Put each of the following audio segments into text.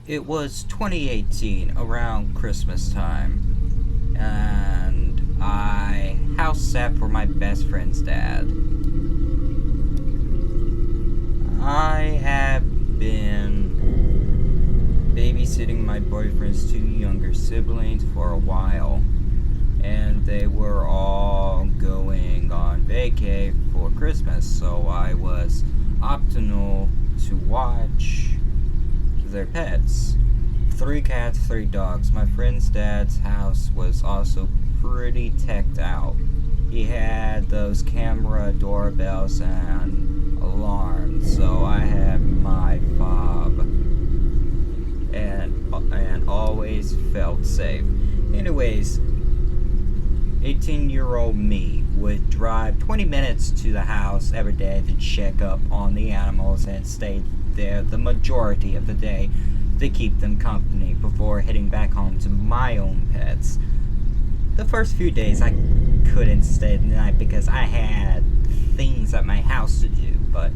It was 2018, around Christmas time, and I house sat for my best friend's dad. I have been babysitting my boyfriend's two younger siblings for a while, and they were all going on vacay for Christmas, so I was optional to watch their pets. Three cats, three dogs. My friend's dad's house was also pretty teched out. He had those camera doorbells and alarms, so I had my fob and always felt safe. Anyways, 18-year-old me would drive 20 minutes to the house every day to check up on the animals and stay there the majority of the day to keep them company before heading back home to my own pets. The first few days I couldn't stay the night because I had things at my house to do, but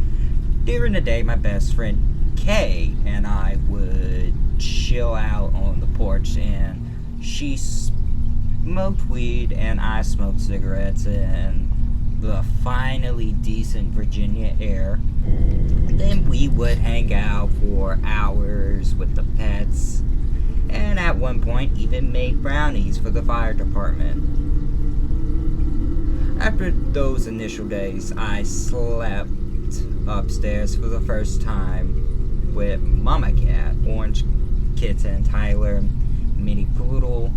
during the day my best friend Kay and I would chill out on the porch, and she smoked weed and I smoked cigarettes in the finally decent Virginia air. Then we would hang out for hours with the pets, and at one point even made brownies for the fire department. After those initial days, I slept upstairs for the first time with Mama Cat, Orange Kitten, Tyler, Mini Poodle,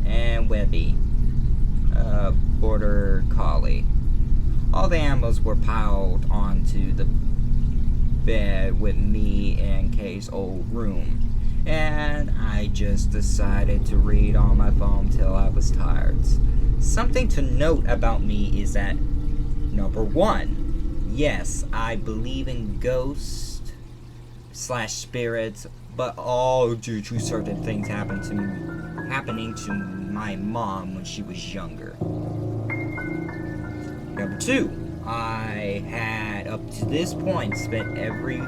and Webby, Border Collie. All the animals were piled onto the bed with me in Kay's old room, and I just decided to read on my phone till I was tired. Something to note about me is that, number one, yes, I believe in ghosts / spirits, but all due to certain things happening to my mom when she was younger. Number two, I had up to this point spent every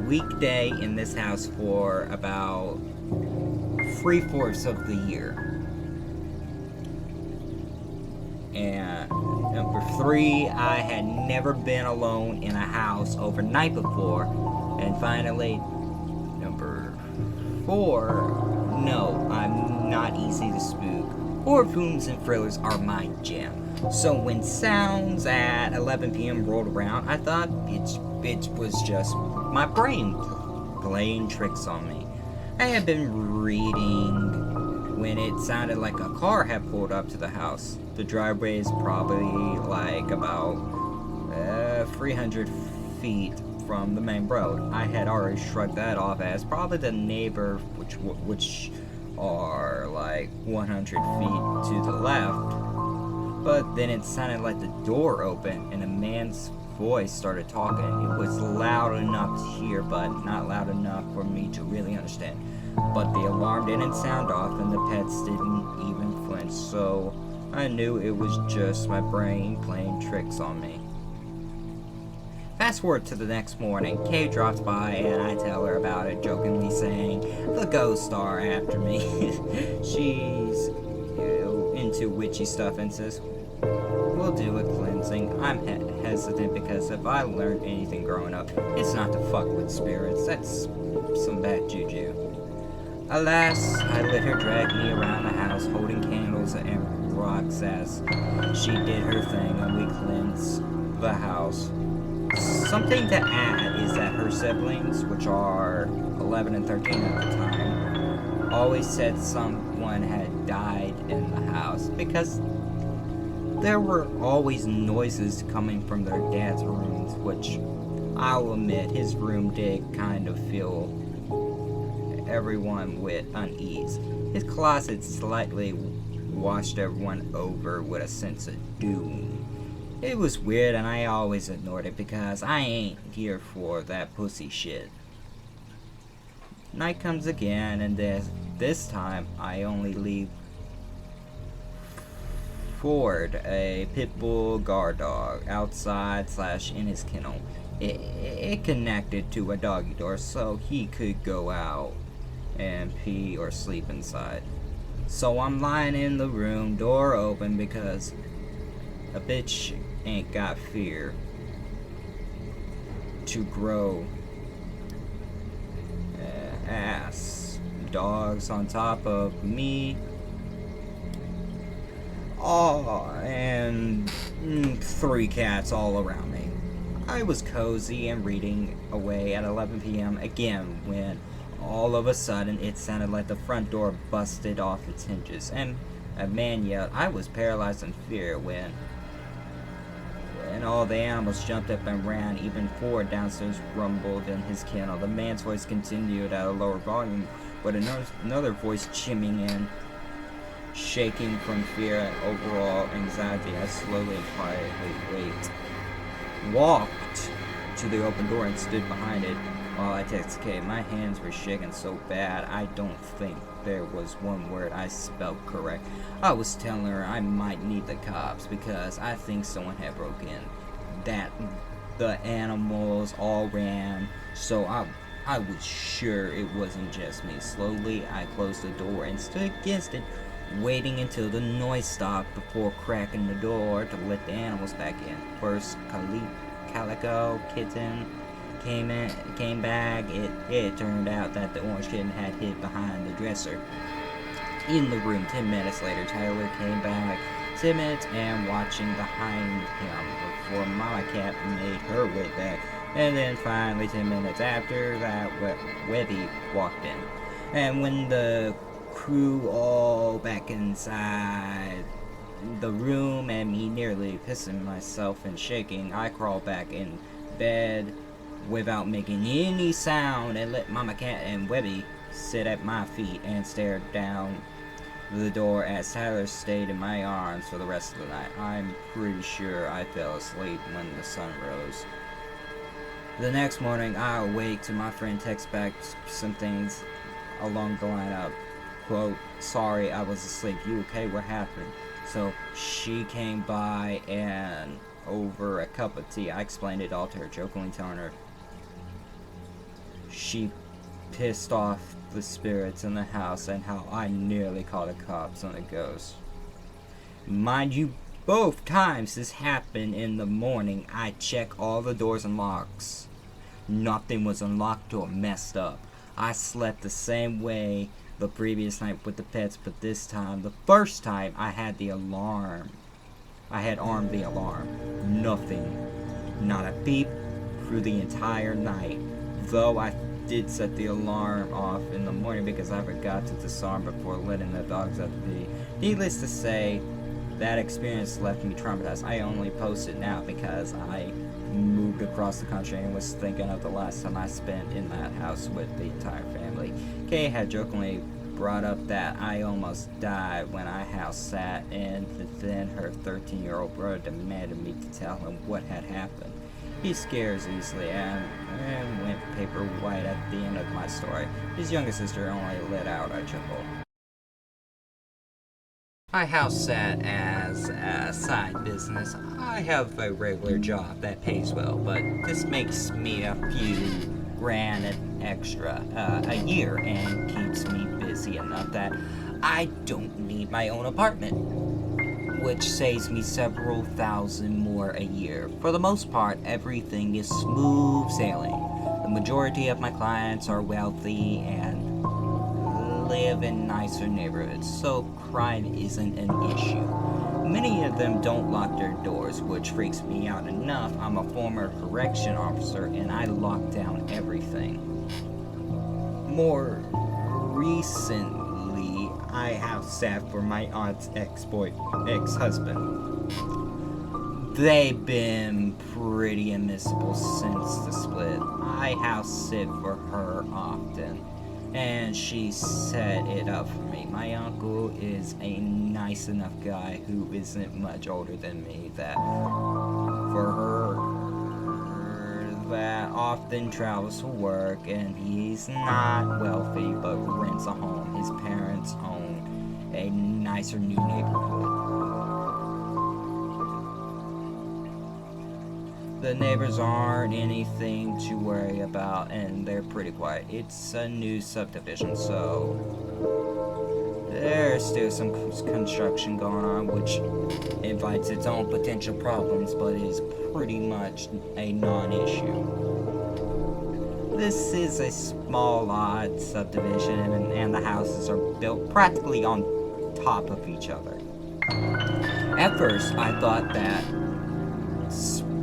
weekday in this house for about 3/4 of the year. And number three, I had never been alone in a house overnight before. And finally, number four, no, I'm not easy to spook. Horror films and thrillers are my jam. So when sounds at 11 p.m. rolled around, I thought it was just my brain playing tricks on me. I had been reading when it sounded like a car had pulled up to the house. The driveway is probably like about 300 feet from the main road. I had already shrugged that off as probably the neighbor, which are like 100 feet to the left. But then it sounded like the door opened and a man's voice started talking. It was loud enough to hear, but not loud enough for me to really understand. But the alarm didn't sound off and the pets didn't even flinch, so I knew it was just my brain playing tricks on me. Fast forward to the next morning, Kay drops by and I tell her about it, jokingly saying, "The ghosts are after me." She's into witchy stuff and says, "We'll do a cleansing." I'm hesitant because if I learned anything growing up, it's not to fuck with spirits. That's some bad juju. Alas, I let her drag me around the house holding candles and rocks as she did her thing and we cleansed the house. Something to add is that her siblings, which are 11 and 13 at the time, always said someone had died in the house because there were always noises coming from their dad's rooms, which I'll admit his room did kind of fill everyone with unease. His closet slightly washed everyone over with a sense of doom. It was weird and I always ignored it because I ain't here for that pussy shit. Night comes again and this time I only leave Ford, a pit bull guard dog, outside / in his kennel. It connected to a doggy door so he could go out and pee or sleep inside. So I'm lying in the room, door open, because a bitch ain't got fear to grow ass. Dogs on top of me. Oh, and 3 cats all around me. I was cozy and reading away at 11 p.m. again when all of a sudden it sounded like the front door busted off its hinges, and a man yelled. I was paralyzed in fear when all the animals jumped up and ran. Even Ford downstairs rumbled in his kennel. The man's voice continued at a lower volume, with another voice chiming in. Shaking from fear and overall anxiety, I slowly and quietly walked to the open door and stood behind it while I texted Kay. My hands were shaking so bad I don't think there was one word I spelled correct. I was telling her I might need the cops because I think someone had broken in. That the animals all ran, so I was sure it wasn't just me. Slowly I closed the door and stood against it, waiting until the noise stopped before cracking the door to let the animals back in. First, Calico Kitten came back. It turned out that the orange kitten had hid behind the dresser in the room. 10 minutes later, Tyler came back, timid and watching behind him before Mama Cat made her way back. And then finally, 10 minutes after that, Webby walked in. And when the crew all back inside the room and me nearly pissing myself and shaking, I crawled back in bed without making any sound and let Mama Cat and Webby sit at my feet and stared down the door as Tyler stayed in my arms for the rest of the night. I'm pretty sure I fell asleep when the sun rose. The next morning, I awake to my friend text back some things along the line of, quote, sorry, I was asleep. You okay? What happened? So she came by and over a cup of tea, I explained it all to her, jokingly telling her she pissed off the spirits in the house and how I nearly called the cops on a ghost. Mind you, both times this happened in the morning, I check all the doors and locks. Nothing was unlocked or messed up. I slept the same way the previous night with the pets, but this time, the first time, I had the alarm. I had armed the alarm. Nothing. Not a beep through the entire night. Though I did set the alarm off in the morning because I forgot to disarm before letting the dogs out to pee. Needless to say, that experience left me traumatized. I only post it now because I moved across the country and was thinking of the last time I spent in that house with the entire family. Kay had jokingly brought up that I almost died when I house sat, and then her 13-year-old brother demanded me to tell him what had happened. He scares easily and went paper white at the end of my story. His younger sister only let out a chuckle. I house sat as a side business. I have a regular job that pays well, but this makes me a few grand extra a year and keeps me busy enough that I don't need my own apartment, which saves me several thousand more a year. For the most part, everything is smooth sailing. The majority of my clients are wealthy and live in nicer neighborhoods, so crime isn't an issue. Many of them don't lock their doors, which freaks me out enough. I'm a former correction officer and I lock down everything. More recently, I have sat for my aunt's ex-husband. They've been pretty admissible since the split. I house sit for her often, and she set it up for me. My uncle is a nice enough guy who isn't much older than me that for her that often travels for work, and he's not wealthy but rents a home. His parents own a nicer new neighborhood. The neighbors aren't anything to worry about, and they're pretty quiet. It's a new subdivision, so there's still some construction going on, which invites its own potential problems, but is pretty much a non-issue. This is a small, odd subdivision, and the houses are built practically on top of each other. At first, I thought that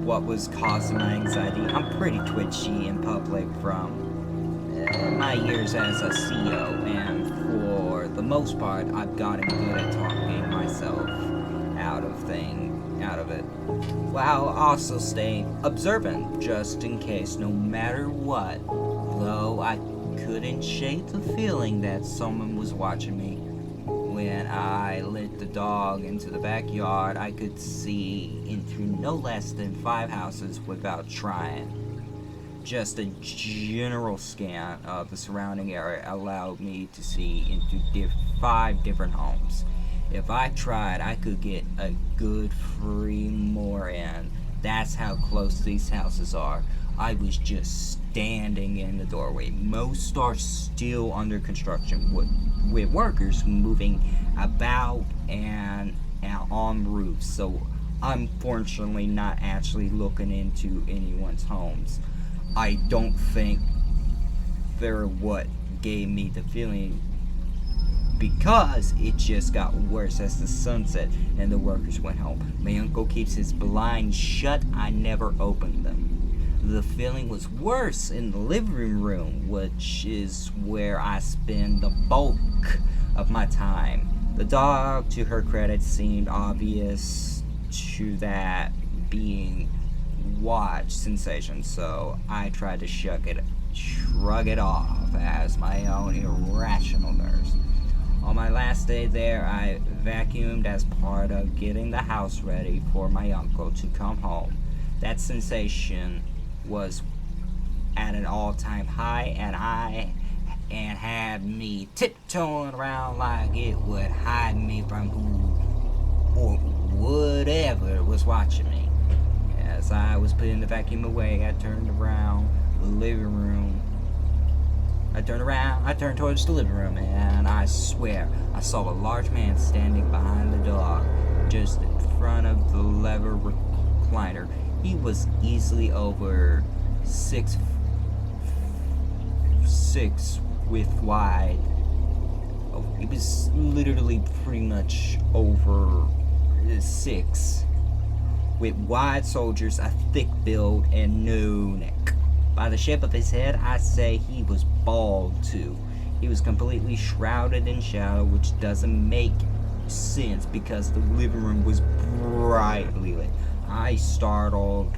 what was causing my anxiety. I'm pretty twitchy in public from my years as a CEO, and for the most part, I've gotten good at talking myself out of it, while also staying observant just in case, no matter what. Though I couldn't shake the feeling that someone was watching me. When I let the dog into the backyard, I could see into no less than 5 houses without trying. Just a general scan of the surrounding area allowed me to see into 5 different homes. If I tried, I could get a good 3 more in. That's how close these houses are. I was just standing in the doorway. Most are still under construction, with workers moving about and on roofs, so I'm fortunately not actually looking into anyone's homes. I don't think they're what gave me the feeling, because it just got worse as the sun set and the workers went home. My uncle keeps his blinds shut. I never opened them. The feeling was worse in the living room, which is where I spend the bulk of my time. The dog, to her credit, seemed obvious to that being watch sensation, so I tried to shrug it off as my own irrational nerves. On my last day there, I vacuumed as part of getting the house ready for my uncle to come home. That sensation was at an all-time high, and had me tiptoeing around like it would hide me from who or whatever was watching me. As I was putting the vacuum away, I turned around the living room. I turned towards the living room, and I swear I saw a large man standing behind the dog, just in front of the leather recliner. He was easily over 6 width wide. Oh, he was literally pretty much over 6, with wide shoulders, a thick build, and no neck. By the shape of his head, I'd say he was bald too. He was completely shrouded in shadow, which doesn't make sense because the living room was brightly lit. I startled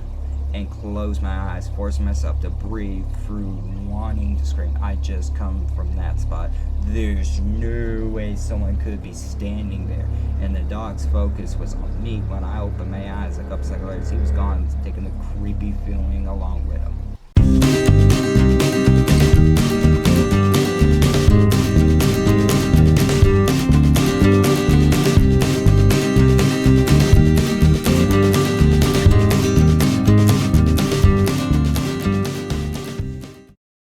and closed my eyes, forcing myself to breathe through wanting to scream. I just come from that spot. There's no way someone could be standing there. And the dog's focus was on me. When I opened my eyes a couple seconds later, he was gone, taking the creepy feeling along with him.